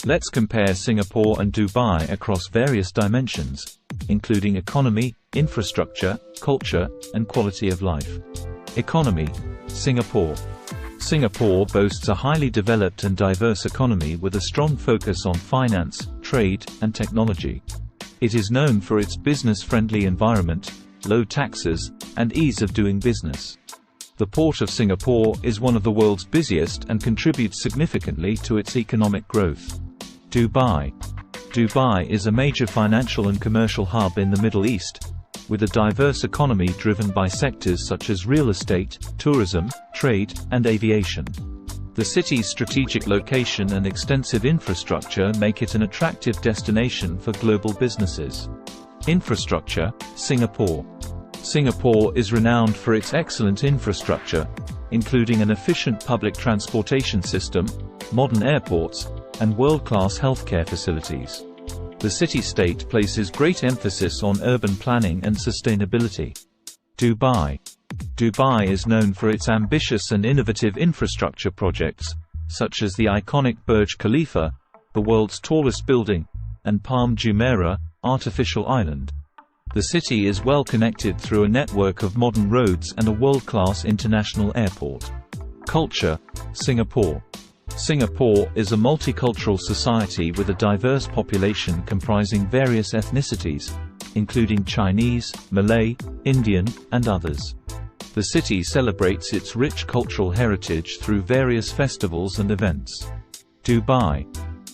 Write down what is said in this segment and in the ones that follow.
Let's compare Singapore and Dubai across various dimensions, including economy, infrastructure, culture, and quality of life. Economy. Singapore. Singapore boasts a highly developed and diverse economy with a strong focus on finance, trade, and technology. It is known for its business-friendly environment, low taxes, and ease of doing business. The Port of Singapore is one of the world's busiest and contributes significantly to its economic growth. Dubai. Dubai is a major financial and commercial hub in the Middle East, with a diverse economy driven by sectors such as real estate, tourism, trade, and aviation. The city's strategic location and extensive infrastructure make it an attractive destination for global businesses. Infrastructure. Singapore. Singapore is renowned for its excellent infrastructure, including an efficient public transportation system, modern airports, and world-class healthcare facilities. The city-state places great emphasis on urban planning and sustainability. Dubai. Dubai is known for its ambitious and innovative infrastructure projects, such as the iconic Burj Khalifa, the world's tallest building, and Palm Jumeirah, artificial island. The city is well connected through a network of modern roads and a world-class international airport. Culture. Singapore. Singapore is a multicultural society with a diverse population comprising various ethnicities, including Chinese, Malay, Indian, and others. The city celebrates its rich cultural heritage through various festivals and events. Dubai.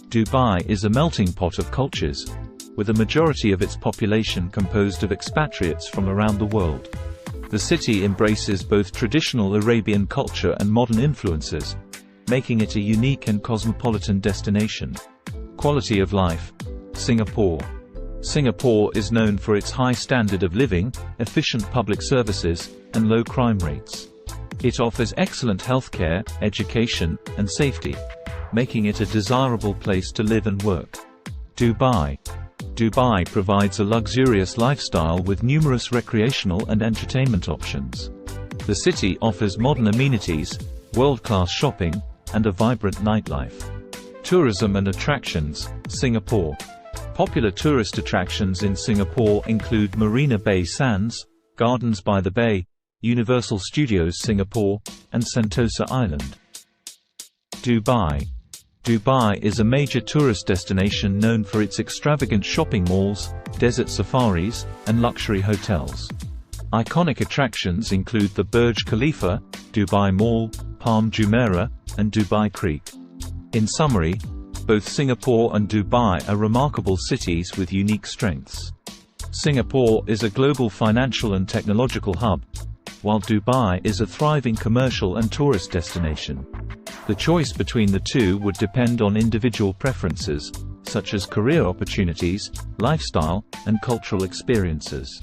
Dubai is a melting pot of cultures, with a majority of its population composed of expatriates from around the world. The city embraces both traditional Arabian culture and modern influences, making it a unique and cosmopolitan destination. Quality of life. Singapore. Singapore is known for its high standard of living, efficient public services, and low crime rates. It offers excellent healthcare, education, and safety, making it a desirable place to live and work. Dubai. Dubai provides a luxurious lifestyle with numerous recreational and entertainment options. The city offers modern amenities, world-class shopping, and a vibrant nightlife. Tourism and attractions. Singapore. Popular tourist attractions in Singapore include Marina Bay Sands, Gardens by the Bay, Universal Studios Singapore, and Sentosa Island. Dubai. Dubai is a major tourist destination known for its extravagant shopping malls, desert safaris, and luxury hotels. Iconic attractions include the Burj Khalifa, Dubai Mall, Palm Jumeirah, and Dubai Creek. In summary, both Singapore and Dubai are remarkable cities with unique strengths. Singapore is a global financial and technological hub, while Dubai is a thriving commercial and tourist destination. The choice between the two would depend on individual preferences, such as career opportunities, lifestyle, and cultural experiences.